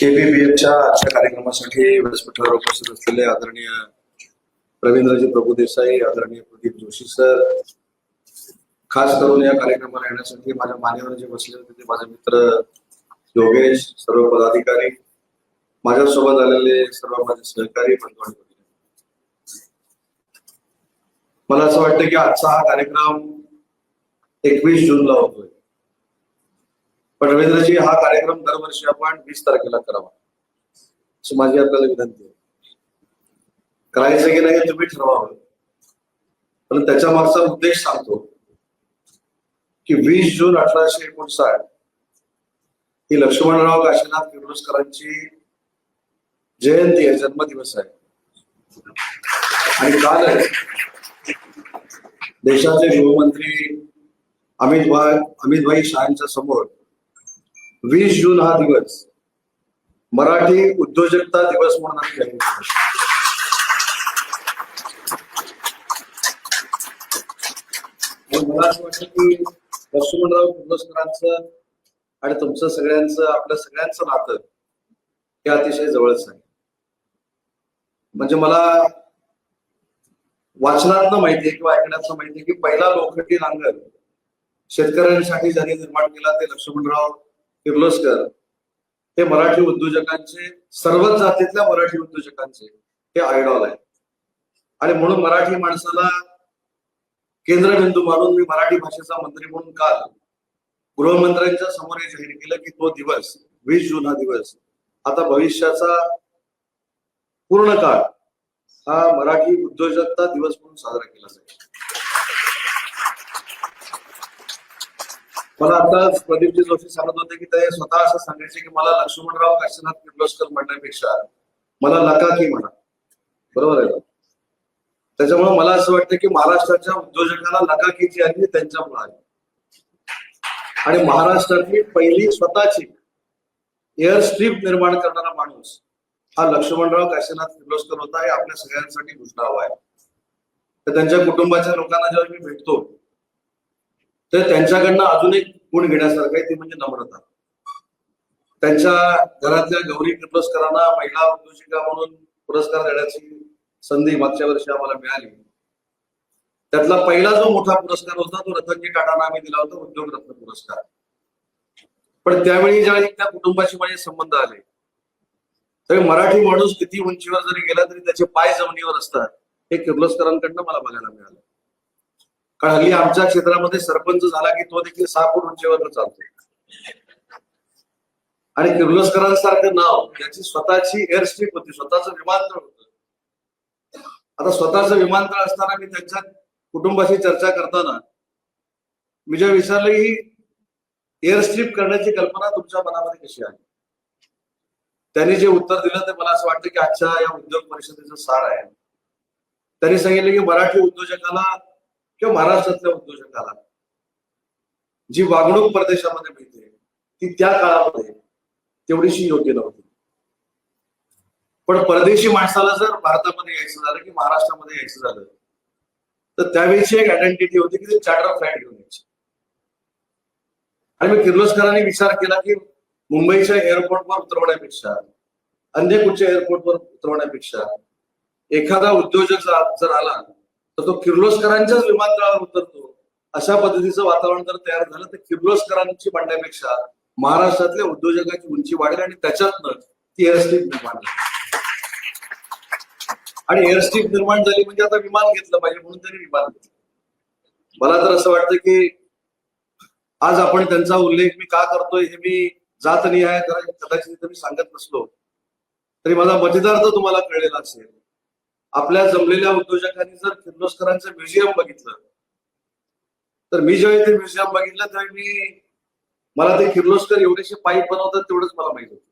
केबीबीएफच्या आजच्या कार्यक्रमासाठी व्यासपीठावर उपस्थित असलेले आदरणीय रवींद्रजी प्रभुदेसाई, आदरणीय प्रदीप जोशी सर, खास करून या कार्यक्रमाला येण्यासाठी माझ्या मान्यवर जे बसले होते ते माझे मित्र योगेश, सर्व पदाधिकारी, माझ्यासोबत आलेले सर्व माझे सहकारी बंधू आणि भगिनी. मला असं वाटतं की आजचा हा कार्यक्रम 21 जूनला होतोय, पण रवींद्रजी हा कार्यक्रम दरवर्षी आपण 20 तारखेला करावा अशी माझी आपल्याला विनंती आहे. करायचं की नाही हे तुम्ही ठरवावं, पण त्याच्या मागचा उद्देश सांगतो की 20 जून 1859 ही लक्ष्मणराव काशीनाथ किर्लोस्करांची जयंती आहे, जन्मदिवस आहे. आणि काल देशाचे गृहमंत्री अमित भाई शहांच्या समोर 20 जून हा दिवस मराठी उद्योजकता दिवस म्हणून आम्ही जाहीर केला. मला असं वाटतं की लक्ष्मणराव किर्लोस्करांचं आणि तुमचं सगळ्यांचं, आपल्या सगळ्यांचं नातं हे अतिशय जवळच आहे. म्हणजे मला वाचनातनं माहितीये किंवा ऐकण्यातनं माहितीये की पहिला लोखंडी नांगर शेतकऱ्यांसाठी ज्यांनी निर्माण केला ते लक्ष्मणराव किर्लोस्कर हे मराठी उद्योजकांचे, सर्वच जातीतल्या मराठी उद्योजकांचे हे आयडॉल आहे. आणि म्हणून मराठी माणसाला केंद्रबिंदू मानून मी मराठी भाषेचा मंत्री म्हणून काल गृहमंत्र्यांच्या समोर हे जाहीर केलं की तो दिवस 20 जून हा दिवस आता भविष्याचा पूर्ण काळ हा मराठी उद्योजकता दिवस म्हणून साजरा केला जाईल. मला आता प्रदीपजी जोशी सांगत होते की ते स्वतः असं सांगायचे की मला लक्ष्मणराव काशीनाथ किर्लोस्कर म्हणण्यापेक्षा मला लकाकी म्हणा. बरोबर आहे. त्याच्यामुळे मला असं वाटतं की महाराष्ट्राच्या उद्योजकांना लकाकी जी आली त्यांच्यामुळे आली. आणि महाराष्ट्रातली पहिली स्वतःची एअर स्ट्रीप निर्माण करणारा माणूस हा लक्ष्मणराव काशीनाथ किर्लोस्कर होता. हे आपल्या सगळ्यांसाठी घोषणा आहे. तर त्यांच्या कुटुंबाच्या लोकांना जेव्हा मी भेटतो तर त्यांच्याकडनं अजून एक गुण घेण्यासारखं आहे, ते म्हणजे नम्रता. त्यांच्या घरातल्या गौरी किर्लोस्करांना महिला उद्योजिका म्हणून पुरस्कार देण्याची संधी मागच्या वर्षी आम्हाला मिळाली. त्यातला पहिला जो मोठा पुरस्कार होता तो रतनजी टाटांना आम्ही दिला होता, उद्योग रत्न पुरस्कार. पण त्यावेळी ज्यावेळी त्या कुटुंबाशी माझे संबंध आले तरी मराठी माणूस किती उंचीवर जरी गेला तरी त्याचे पाय जमिनीवर असतात हे किर्लोस्करांकडनं मला बघायला मिळालं. कारण हल्ली आमच्या क्षेत्रामध्ये सरपंच झाला की तो देखील 6 फूट उंचीवर चालतो. आणि किर्लोस्करांसारखं नाव, याची स्वतःची एअर स्ट्रीप होती, स्वतःचं विमानतळ होतं. आता स्वतःचं विमानतळ असताना मी त्यांच्या कुटुंबाशी चर्चा करताना मी जेव्हा विचारलं ही एअर स्ट्रीप करण्याची कल्पना तुमच्या मनामध्ये कशी आली, त्यांनी जे उत्तर दिलं ते मला असं वाटतं की आजच्या या उद्योग परिषदेचं सार आहे. त्यांनी सांगितलं की मराठी उद्योजकाला किंवा महाराष्ट्रातल्या उद्योजकाला जी वागणूक परदेशामध्ये मिळते ती त्या काळामध्ये तेवढीशी योग्य नव्हती. पण परदेशी माणसाला जर भारतामध्ये यायचं झालं की महाराष्ट्रामध्ये यायचं झालं तर त्यावेळीची एक आयडेंटिटी होती की ते चार्टर फ्लाईट घेऊन यायची. आणि मी किर्लोस्करांनी विचार केला की मुंबईच्या एअरपोर्टवर उतरवण्यापेक्षा, अन्य कुठच्या एअरपोर्टवर उतरवण्यापेक्षा एखादा उद्योजक जर आला तर तो किर्लोस्करांच्याच विमानतळावर उतरतो, अशा पद्धतीचं वातावरण जर तयार झालं तर किर्लोस्करांची म्हणण्यापेक्षा महाराष्ट्रातल्या उद्योजकांची उंची वाढेल आणि त्याच्यातनं ती एअरस्ट्रीप निर्माण झाली. आणि एअरस्ट्रीप निर्माण झाली म्हणजे आता विमान घेतलं पाहिजे म्हणून त्यांनी विमान घेतलं. मला तर असं वाटतं की आज आपण त्यांचा उल्लेख मी का करतोय हे मी जातनिहाय कदाचित मी सांगत नसलो तरी माझा मजेदार तर तुम्हाला कळलेला असेल. आपल्या जमलेल्या उद्योजकांनी जर किर्लोस्करांचं म्युझियम बघितलं तर मी जेव्हा ते म्युझियम बघितलं तेव्हा मला ते किर्लोस्कर एवढेसे पाईप बनवतात तेवढंच मला माहित होतं.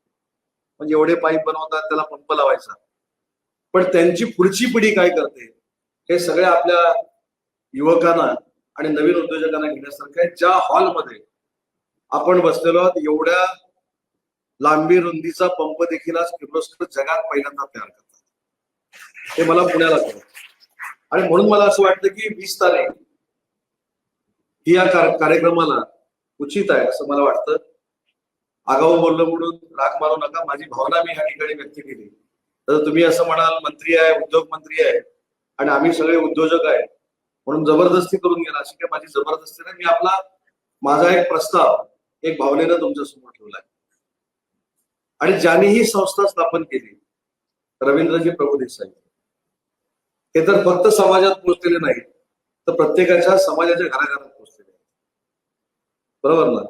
म्हणजे एवढे पाईप बनवतात, त्याला पंप लावायचा. पण त्यांची पुढची पिढी काय करते हे सगळ्या आपल्या युवकांना आणि नवीन उद्योजकांना घेण्यासारखं आहे. ज्या हॉलमध्ये आपण बसलेलो आहोत एवढ्या लांबी रुंदीचा पंप देखील आज किर्लोस्कर जगात पहिल्यांदा तयार करतात. हे मला पुण्याला कळलं. आणि म्हणून मला असं वाटतं की 20 तारीख ही या कार्यक्रमाला उचित आहे असं मला वाटतं. आगाऊ बोललो म्हणून राग मारू नका, माझी भावना मी या ठिकाणी व्यक्त केली. तर तुम्ही असं म्हणाल मंत्री आहे, उद्योग मंत्री आहे आणि आम्ही सगळे उद्योजक आहे म्हणून जबरदस्ती करून गेला, अशी काही माझी जबरदस्ती नाही. मी माझा एक प्रस्ताव एक भावनेनं तुमच्या समोर ठेवलाय. आणि ज्यांनी ही संस्था स्थापन केली रवींद्रजी प्रभुदेसाई, हे तर फक्त समाजात पोहोचलेले नाही तर प्रत्येकाच्या समाजाच्या घराघरात पोहोचलेले आहेत. बरोबर ना?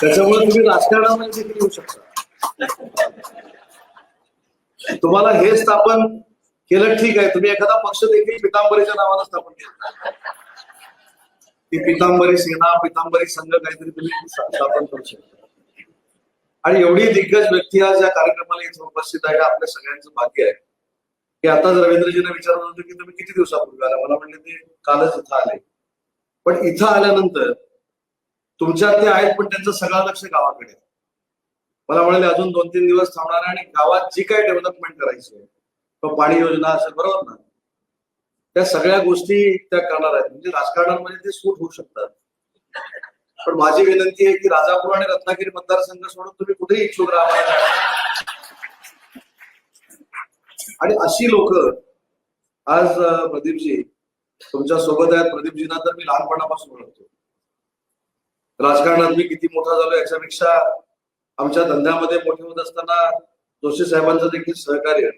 त्याच्यामुळे तुम्ही राजकारणामध्ये देखील येऊ शकता. तुम्हाला हे स्थापन केलं ठीक आहे, तुम्ही एखादा पक्ष देखील पितांबरीच्या नावानं स्थापन केला, ती पितांबरी सेना, पितांबरी संघ काहीतरी तुम्ही स्थापन करू शकता. आणि एवढी दिग्गज व्यक्ती आज या कार्यक्रमाला इथे उपस्थित आहे, आपल्या सगळ्यांचं भाग्य आहे. की आताच रवींद्रजींना विचारत होतो की तुम्ही किती दिवसापूर्वी आला, मला म्हणले ते कालच इथं आले. पण इथं आल्यानंतर तुमच्यात ते आहेत पण त्यांचं सगळं लक्ष गावाकडे. मला म्हणाले अजून 2-3 दिवस थांबणार आहे आणि गावात जी काही डेव्हलपमेंट करायची आहे, पाणी योजना असेल, बरोबर ना, त्या सगळ्या गोष्टी त्या करणार आहेत. म्हणजे राजकारणामध्ये ते सूट होऊ शकतात. पण माझी विनंती आहे की राजापूर आणि रत्नागिरी मतदारसंघ सोडून तुम्ही कुठेही इच्छुक राहा. आणि अशी लोक आज प्रदीपजी तुमच्या सोबत आहेत. प्रदीपजींना तर मी लहानपणापासून ओळखतो. राजकारणात मी किती मोठा झालो याच्यापेक्षा आमच्या धंद्यामध्ये मोठे होत असताना जोशी साहेबांचं देखील सहकार्य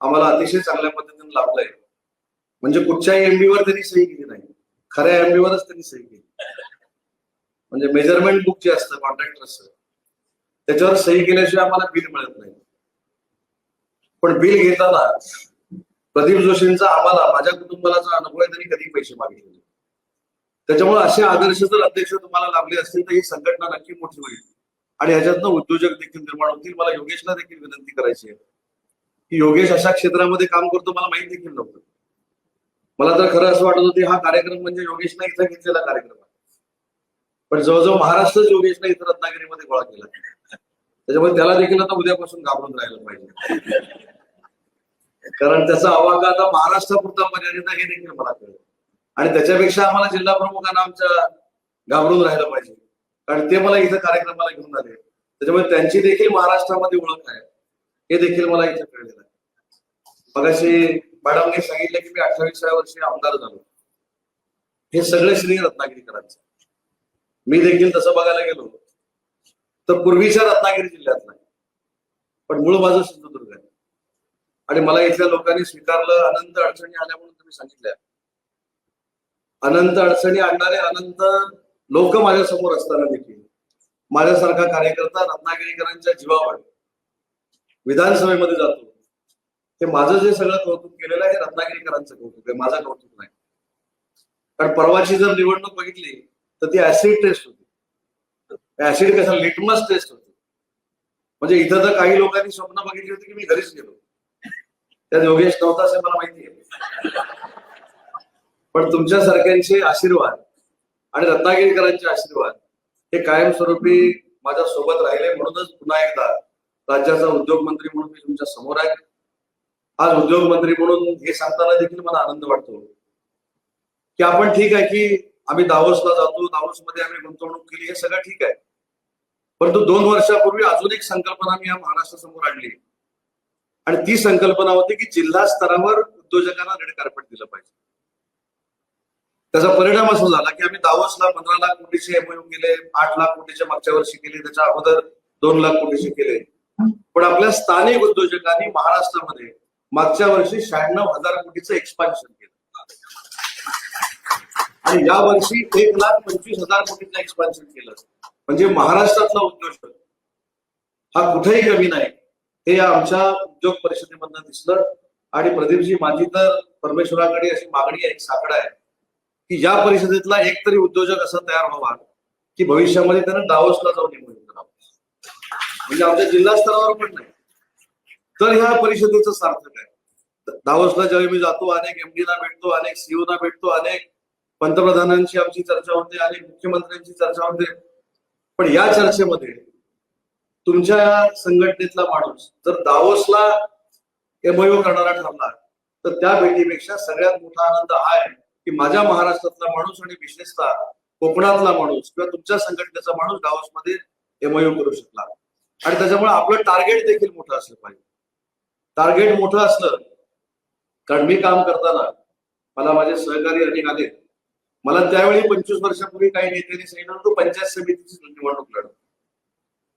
आम्हाला अतिशय चांगल्या पद्धतीने लाभलंय. म्हणजे कुठच्याही एमबीवर त्यांनी सही केली नाही, खऱ्या एमबीवरच त्यांनी सही केली. म्हणजे मेजरमेंट बुक जे असतं कॉन्ट्रॅक्टरचं, त्याच्यावर सही केल्याशिवाय आम्हाला बिल मिळत नाही. पण बिल घेताना प्रदीप जोशींचा आम्हाला, माझ्या कुटुंबाला जो अनुभव आहे, त्यांनी कधी पैसे मागितले. त्याच्यामुळे असे आदर्श जर अध्यक्ष तुम्हाला लाभले असतील तर ही संघटना नक्की मोठी होईल आणि ह्याच्यातनं उद्योजक देखील निर्माण होतील. मला योगेशला देखील विनंती करायची आहे की योगेश अशा क्षेत्रामध्ये काम करतो, मला माहित देखील नव्हतं. मला तर खरं असं वाटत होतं हा कार्यक्रम म्हणजे योगेशने इथं घेतलेला कार्यक्रम आहे. पण जवळजवळ महाराष्ट्रच योगेशने इथं रत्नागिरीमध्ये गोळा केला. त्याच्यामुळे त्याला देखील आता उद्यापासून घाबरून राहिलं पाहिजे, कारण त्याचा आवाका आता महाराष्ट्रापुरता मर्यादित आहे हे देखील मला कळलं. आणि त्याच्यापेक्षा आम्हाला जिल्हा प्रमुखांना आमच्या घाबरून राहिलं पाहिजे, कारण ते मला इथं कार्यक्रमाला घेऊन आले. त्याच्यामुळे त्यांची देखील महाराष्ट्रामध्ये ओळख आहे हे देखील मला इथं कळलेलं आहे. मगाशी मॅडमने सांगितलं की मी 28व्या वर्षी आमदार झालो. हे सगळे श्री रत्नागिरीकरांचं. मी देखील तसं बघायला गेलो तर पूर्वीच्या रत्नागिरी जिल्ह्यात नाही, पण मूळ माझं सिंधुदुर्ग आहे. आणि मला इथल्या लोकांनी स्वीकारलं. अनंत अडचणी आल्या म्हणून तुम्ही सांगितल्या, अनंत अडचणी आणणारे अनंत लोक माझ्या समोर असताना देखील माझ्यासारखा कार्यकर्ता रत्नागिरीकरांच्या जीवावर विधानसभेमध्ये जातो. ते माझं जे सगळं कौतुक केलेलं आहे हे रत्नागिरीकरांचं कौतुक आहे, माझं कौतुक नाही. कारण परवाची जर निवडणूक बघितली तर ती ऍसिड टेस्ट होती. ऍसिड कसा, लिटमस टेस्ट होती. म्हणजे इथं तर काही लोकांनी स्वप्न बघितली होती की मी घरीच गेलो, त्यात योगेश नव्हता असं मला माहिती आहे. पण तुमच्यासारख्यांचे आशीर्वाद आणि रत्नागिरीकरांचे आशीर्वाद हे कायमस्वरूपी माझ्या सोबत राहिले. म्हणूनच पुन्हा एकदा राज्याचा उद्योग मंत्री म्हणून मी तुमच्या समोर आहे. आज उद्योग मंत्री म्हणून हे सांगताना देखील मला आनंद वाटतो की आपण ठीक आहे की आम्ही दावोसला जातो, दावोसमध्ये आम्ही गुंतवणूक केली, हे सगळं ठीक आहे. परंतु 2 वर्षापूर्वी अजून एक संकल्पना मी या महाराष्ट्रासमोर आणली आणि ती संकल्पना होती की जिल्हा स्तरावर उद्योजकांना रेड कार्पेट दिलं पाहिजे. त्याचा परिणाम असा झाला की आम्ही दावोसला 15 लाख कोटीचे एमओयू केले, 8 लाख कोटीचे मागच्या वर्षी केले, त्याच्या अगोदर 2 लाख कोटीचे केले. पण आपल्या स्थानिक उद्योजकांनी महाराष्ट्रामध्ये मागच्या वर्षी 96,000 कोटीचं एक्सपान्शन केलं आणि या वर्षी 1,25,000 कोटीचं एक्सपान्शन केलं. म्हणजे महाराष्ट्रातला उद्योजक हा कुठेही कमी नाही हे आमच्या उद्योग परिषदेमधनं दिसलं. आणि प्रदीपजी, माझी तर परमेश्वराकडे अशी मागणी आहे, एक साकडा आहे की या परिषदेतला एक तरी उद्योजक असा तयार व्हावा की भविष्यामध्ये त्यानं दावोसला जाऊन निवडून करावं. म्हणजे आमच्या जिल्हा स्तरावर पण नाही तर ह्या परिषदेचं सार्थक आहे. दावोसला ज्यावेळी मी जातो, अनेक एमडीला भेटतो, अनेक सीओना भेटतो, अनेक पंतप्रधानांची आमची चर्चा होते, अनेक मुख्यमंत्र्यांची चर्चा होते. पण या चर्चेमध्ये तुमच्या संघटनेतला माणूस जर दावोसला एमओयू करणारा ठरला तर त्या भेटीपेक्षा सगळ्यात मोठा आनंद हा आहे की माझ्या महाराष्ट्रातला माणूस आणि विशेषतः कोकणातला माणूस किंवा तुमच्या संघटनेचा माणूस डावॉसमध्ये एमओयू करू शकला. आणि त्याच्यामुळे आपलं टार्गेट देखील मोठं असलं पाहिजे. टार्गेट मोठं असलं, कारण मी काम करताना मला माझे सहकारी अनेक आले. मला त्यावेळी 25 वर्षापूर्वी काही नेत्यांनी सांगितलं तू पंचायत समितीची निवडणूक लढ.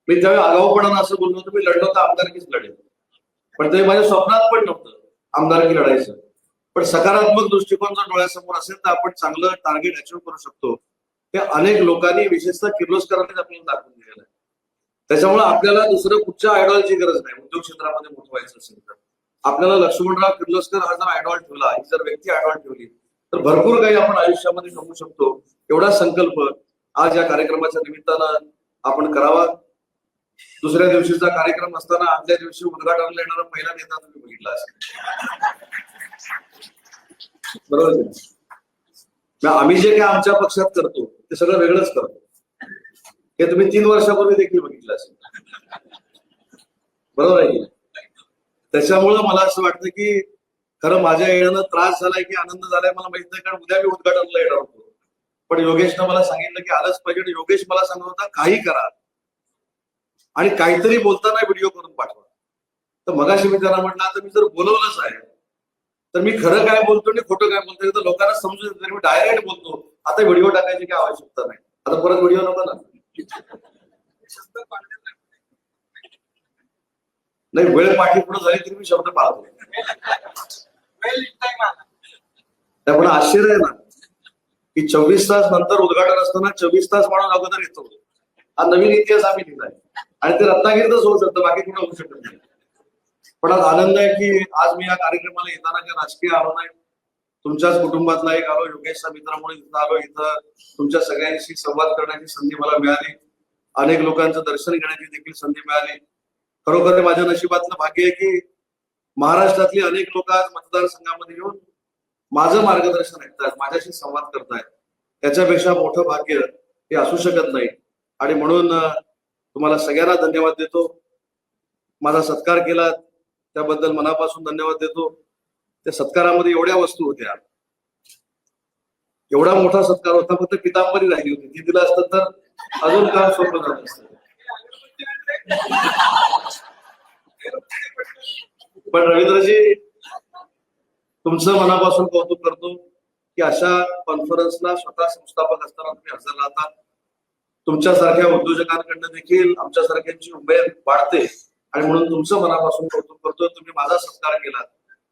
मी त्यावेळी आगाऊपणानं असं बोललो होतो, मी लढलो तर आमदारकीच लढेल. पण ते माझ्या स्वप्नात पण नव्हतं आमदारकी लढायचं. पण सकारात्मक दृष्टिकोन जर डोळ्यासमोर असेल तर आपण चांगलं टार्गेट अचीव्ह करू शकतो. ते अनेक लोकांनी विशेषतः किर्लोस्करांनीच आपल्याला दाखवून दिलेलं आहे. त्याच्यामुळे आपल्याला दुसरं कुठच्या आयडॉलची गरज नाही. उद्योग क्षेत्रामध्ये मोठं व्हायचं असेल तर आपल्याला लक्ष्मणराव किर्लोस्कर हा जर आयडॉल ठेवला, ही जर व्यक्ती आयडॉल ठेवली तर भरपूर काही आपण आयुष्यामध्ये कमवू शकतो. एवढा संकल्प आज या कार्यक्रमाच्या निमित्तानं आपण करावा. दुसऱ्या दिवशीचा कार्यक्रम असताना आदल्या दिवशी उद्घाटनाला येणारा पहिला नेता तुम्ही बघितला असेल, बरोबर. आम्ही जे काय आमच्या पक्षात करतो ते सगळं वेगळंच करतो. हे तुम्ही 3 वर्षापूर्वी देखील बघितलं असेल, बरोबर आहे की. त्याच्यामुळं मला असं वाटतं की खरं माझ्या येण्यानं त्रास झालाय की आनंद झालाय मला माहित नाही, कारण उद्या मी उद्घाटनाला येणार होतो. पण योगेशनं मला सांगितलं की आलंच पाहिजे. योगेश मला सांगत होता काही करा आणि काहीतरी बोलताना व्हिडिओ करून पाठवा. तर मगाशी मी त्यांना म्हटलं आता मी जर बोलवलंच आहे तर मी खरं काय बोलतो आणि खोटं काय बोलतो तर लोकांना समजून येतं. मी डायरेक्ट बोलतो, आता व्हिडिओ टाकायची काही आवश्यकता नाही. आता परत व्हिडिओ नको ना. नाही, वेळ पाठी पुढे झाली तरी मी शब्द पाळतो. त्यामुळे आश्चर्य आहे ना की 24 तास नंतर उद्घाटन असताना 24 तास माणूस अगोदर येतो. हा नवीन इतिहास आम्ही लिहिलाय आणि ते रत्नागिरीतच होऊ शकतं, बाकी कुठं होऊ शकत नाही. पण आज आनंद आहे की आज मी या कार्यक्रमाला येताना काही राजकीय आलो नाही. तुमच्याच कुटुंबातला एक आलो, योगेशचा मित्रामुळे इथं आलो. इथं तुमच्या सगळ्यांशी संवाद करण्याची संधी मला मिळाली. अनेक लोकांचं दर्शन घेण्याची देखील संधी मिळाली. खरोखर माझ्या नशिबातलं भाग्य आहे की महाराष्ट्रातली अनेक लोक आज मतदारसंघामध्ये येऊन माझं मार्गदर्शन ऐकतात, माझ्याशी संवाद करतायत. त्याच्यापेक्षा मोठं भाग्य हे असू शकत नाही. आणि म्हणून तुम्हाला सगळ्यांना धन्यवाद देतो. माझा सत्कार केला त्याबद्दल मनापासून धन्यवाद देतो. त्या सत्कारामध्ये एवढ्या वस्तू होत्या, एवढा मोठा सत्कार होता, फक्त पितांबरी राहिली होती. ती दिलं असतं तर अजून काम सोपं झालं असतं. पण रवींद्रजी, तुमचं मनापासून कौतुक करतो की अशा कॉन्फरन्सला स्वतः संस्थापक असताना तुम्ही हजर राहतात. तुमच्यासारख्या उद्योजकांकडनं देखील आमच्यासारख्यांची उमेद वाढते आणि म्हणून तुमचं मनापासून कौतुक करतो. तुम्ही माझा सत्कार केला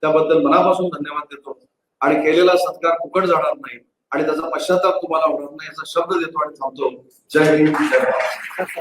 त्याबद्दल मनापासून धन्यवाद देतो. आणि केलेला सत्कार फुकट जाणार नाही आणि त्याचा पश्चाताप तुम्हाला होणार नाही याचा शब्द देतो आणि थांबतो. जय हिंद, जय भारत.